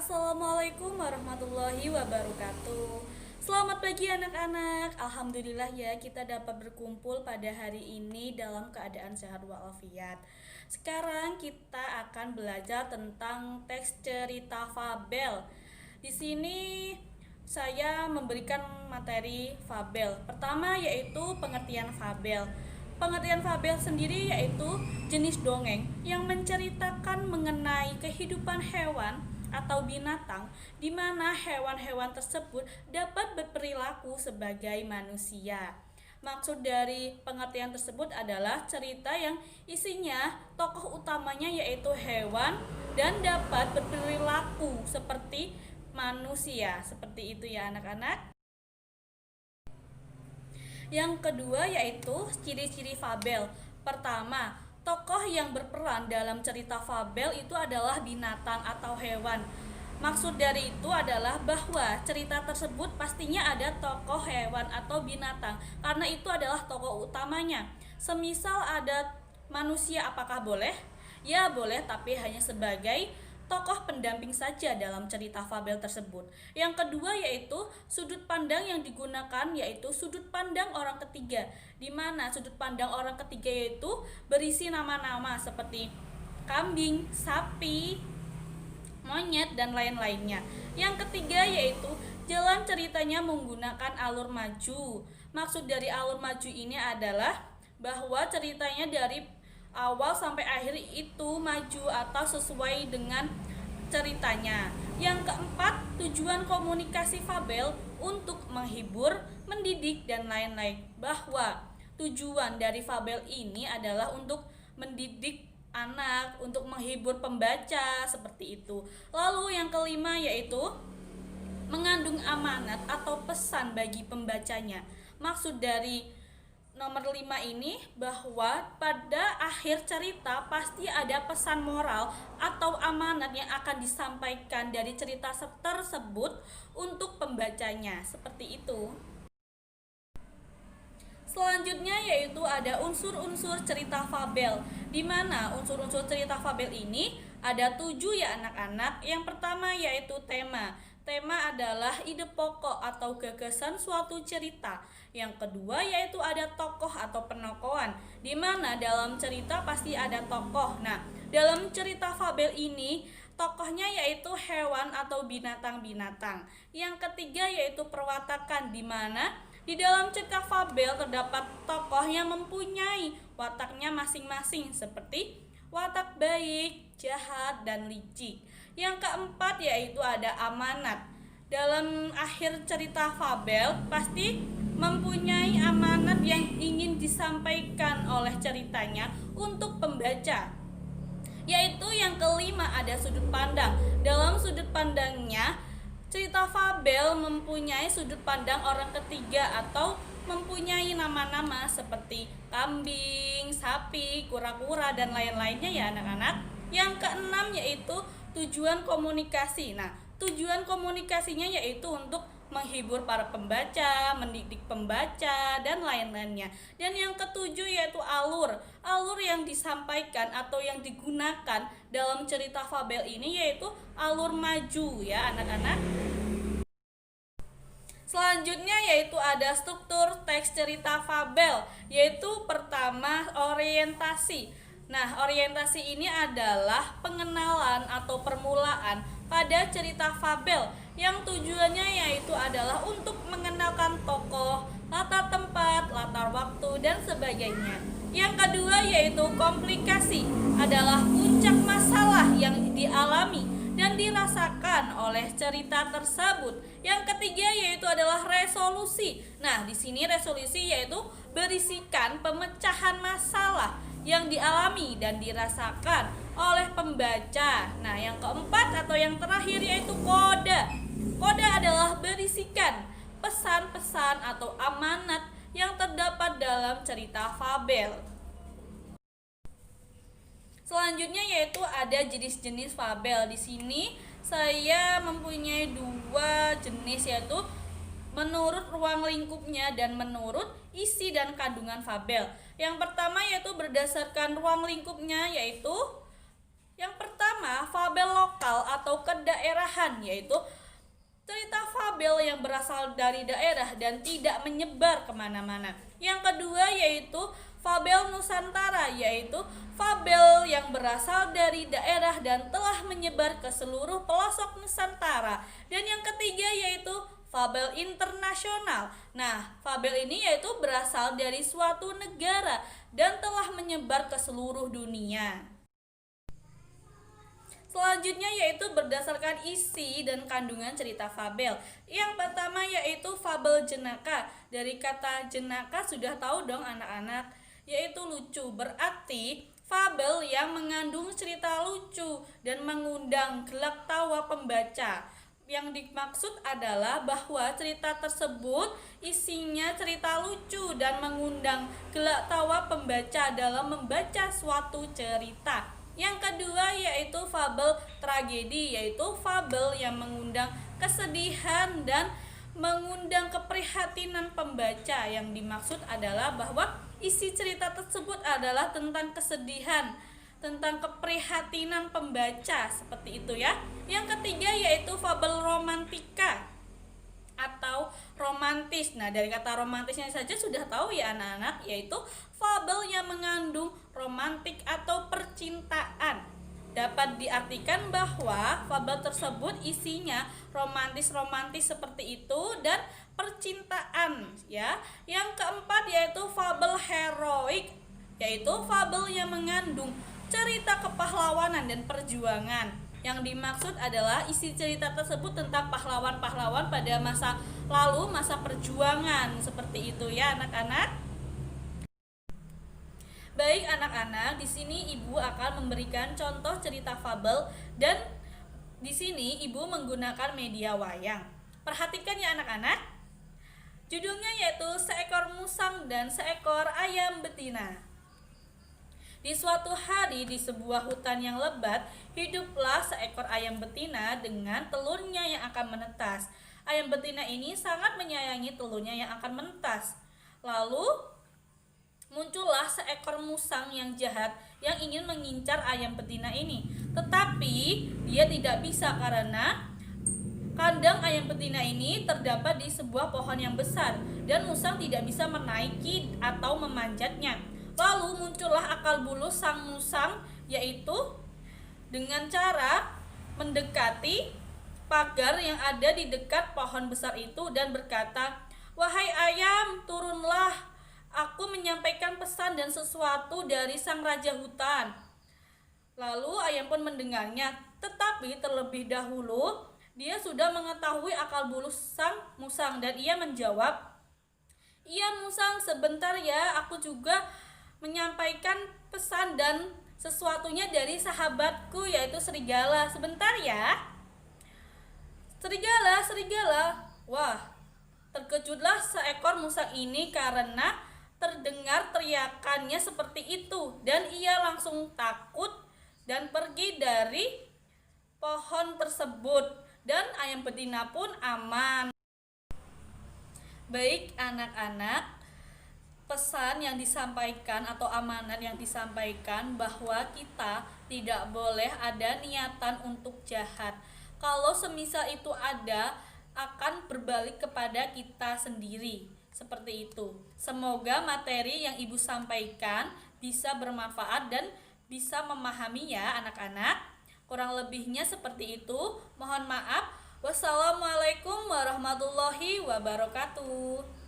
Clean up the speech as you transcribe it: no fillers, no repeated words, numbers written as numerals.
Assalamualaikum warahmatullahi wabarakatuh. Selamat pagi anak-anak. Alhamdulillah ya kita dapat berkumpul pada hari ini dalam keadaan sehat walafiat. Sekarang kita akan belajar tentang teks cerita fabel. Di sini saya memberikan materi fabel. Pertama yaitu pengertian fabel. Pengertian fabel sendiri yaitu jenis dongeng yang menceritakan mengenai kehidupan hewan atau binatang di mana hewan-hewan tersebut dapat berperilaku sebagai manusia. Maksud dari pengertian tersebut adalah cerita yang isinya tokoh utamanya yaitu hewan dan dapat berperilaku seperti manusia. Seperti itu ya anak-anak. Yang kedua yaitu ciri-ciri fabel. Pertama, tokoh yang berperan dalam cerita fabel itu adalah binatang atau hewan. Maksud dari itu adalah bahwa cerita tersebut pastinya ada tokoh hewan atau binatang, karena itu adalah tokoh utamanya. Semisal ada manusia, apakah boleh? Ya boleh, tapi hanya sebagai tokoh pendamping saja dalam cerita fabel tersebut. Yang kedua yaitu sudut pandang yang digunakan yaitu sudut pandang orang ketiga, di mana sudut pandang orang ketiga yaitu berisi nama-nama seperti kambing, sapi, monyet, dan lain-lainnya. Yang ketiga yaitu jalan ceritanya menggunakan alur maju. Maksud dari alur maju ini adalah bahwa ceritanya dari awal sampai akhir itu maju atau sesuai dengan ceritanya. Yang keempat, tujuan komunikasi fabel untuk menghibur, mendidik, dan lain-lain. Bahwa tujuan dari fabel ini adalah untuk mendidik anak, untuk menghibur pembaca, seperti itu. Lalu yang kelima yaitu mengandung amanat atau pesan bagi pembacanya. Maksud dari nomor 5 ini bahwa pada akhir cerita pasti ada pesan moral atau amanat yang akan disampaikan dari cerita tersebut untuk pembacanya. Seperti itu. Selanjutnya yaitu ada unsur-unsur cerita fabel, di mana unsur-unsur cerita fabel ini ada 7 ya anak-anak. Yang pertama yaitu tema. Tema adalah ide pokok atau gagasan suatu cerita. Yang kedua yaitu ada tokoh atau penokohan, di mana dalam cerita pasti ada tokoh. Nah, dalam cerita fabel ini tokohnya yaitu hewan atau binatang-binatang. Yang ketiga yaitu perwatakan, di mana di dalam cerita fabel terdapat tokoh yang mempunyai wataknya masing-masing seperti watak baik, jahat, dan licik. Yang keempat yaitu ada amanat. Dalam akhir cerita fabel pasti mempunyai amanat yang ingin disampaikan oleh ceritanya untuk pembaca. Yaitu yang kelima ada sudut pandang. Dalam sudut pandangnya cerita fabel mempunyai sudut pandang orang ketiga atau mempunyai nama-nama seperti kambing, sapi, kura-kura, dan lain-lainnya ya anak-anak. Yang keenam yaitu tujuan komunikasi. Nah, tujuan komunikasinya yaitu untuk menghibur para pembaca, mendidik pembaca, dan lain-lainnya. Dan yang ketujuh yaitu alur. Alur yang disampaikan atau yang digunakan dalam cerita fabel ini yaitu alur maju ya anak-anak. Selanjutnya yaitu ada struktur teks cerita fabel, yaitu pertama orientasi. Nah, orientasi ini adalah pengenalan atau permulaan pada cerita fabel yang tujuannya yaitu adalah untuk mengenalkan tokoh, latar tempat, latar waktu, dan sebagainya. Yang kedua yaitu komplikasi, adalah puncak masalah yang dialami dan dirasakan oleh cerita tersebut. Yang ketiga yaitu adalah resolusi. Nah, di sini resolusi yaitu berisikan pemecahan masalah yang dialami dan dirasakan oleh pembaca. Nah, yang keempat atau yang terakhir yaitu kode. Kode adalah berisikan pesan-pesan atau amanat yang terdapat dalam cerita fabel. Selanjutnya yaitu ada jenis-jenis fabel. Di sini saya mempunyai 2 jenis yaitu menurut ruang lingkupnya dan menurut isi dan kandungan fabel. Yang pertama yaitu berdasarkan ruang lingkupnya, yaitu Yang pertama, fabel lokal atau kedaerahan, yaitu cerita fabel yang berasal dari daerah dan tidak menyebar kemana-mana. Yang kedua yaitu fabel Nusantara, yaitu fabel yang berasal dari daerah dan telah menyebar ke seluruh pelosok Nusantara. Dan yang ketiga yaitu fabel internasional. Nah, fabel ini yaitu berasal dari suatu negara dan telah menyebar ke seluruh dunia. Selanjutnya yaitu berdasarkan isi dan kandungan cerita fabel. Yang pertama yaitu fabel jenaka. Dari kata jenaka sudah tahu dong anak-anak, yaitu lucu. Berarti fabel yang mengandung cerita lucu dan mengundang gelak tawa pembaca. Yang dimaksud adalah bahwa cerita tersebut isinya cerita lucu dan mengundang gelak tawa pembaca dalam membaca suatu cerita. Yang kedua yaitu fabel tragedi, yaitu fabel yang mengundang kesedihan dan mengundang keprihatinan pembaca. Yang dimaksud adalah bahwa isi cerita tersebut adalah tentang kesedihan, tentang keprihatinan pembaca, seperti itu ya. Yang ketiga yaitu fabel romantika atau romantis. Nah, dari kata romantisnya saja sudah tahu ya anak-anak, yaitu fabel yang mengandung romantik atau percintaan. Dapat diartikan bahwa fabel tersebut isinya romantis-romantis seperti itu dan percintaan ya. Yang keempat yaitu fabel heroik, yaitu fabel yang mengandung cerita kepahlawanan dan perjuangan. Yang dimaksud adalah isi cerita tersebut tentang pahlawan-pahlawan pada masa lalu, masa perjuangan, seperti itu ya anak-anak. Baik anak-anak, di sini Ibu akan memberikan contoh cerita fabel dan di sini Ibu menggunakan media wayang. Perhatikan ya anak-anak. Judulnya yaitu Seekor Musang dan Seekor Ayam Betina. Di suatu hari di sebuah hutan yang lebat, hiduplah seekor ayam betina dengan telurnya yang akan menetas. Ayam betina ini sangat menyayangi telurnya yang akan menetas. Lalu muncullah seekor musang yang jahat yang ingin mengincar ayam betina ini. Tetapi dia tidak bisa karena kandang ayam betina ini terdapat di sebuah pohon yang besar dan musang tidak bisa menaiki atau memanjatnya. Lalu muncullah akal bulus sang musang, yaitu dengan cara mendekati pagar yang ada di dekat pohon besar itu dan berkata, "Wahai ayam, turunlah, aku menyampaikan pesan dan sesuatu dari sang raja hutan." Lalu ayam pun mendengarnya, tetapi terlebih dahulu dia sudah mengetahui akal bulus sang musang dan ia menjawab, "Iya musang, sebentar ya, aku juga menyampaikan pesan dan sesuatunya dari sahabatku yaitu serigala. Sebentar ya." Serigala, serigala. Wah, terkejutlah seekor musang ini karena terdengar teriakannya seperti itu dan ia langsung takut dan pergi dari pohon tersebut dan ayam betina pun aman. Baik anak-anak, pesan yang disampaikan atau amanat yang disampaikan bahwa kita tidak boleh ada niatan untuk jahat. Kalau semisal itu ada, akan berbalik kepada kita sendiri. Seperti itu. Semoga materi yang Ibu sampaikan bisa bermanfaat dan bisa memahami ya anak-anak. Kurang lebihnya seperti itu. Mohon maaf. Wassalamualaikum warahmatullahi wabarakatuh.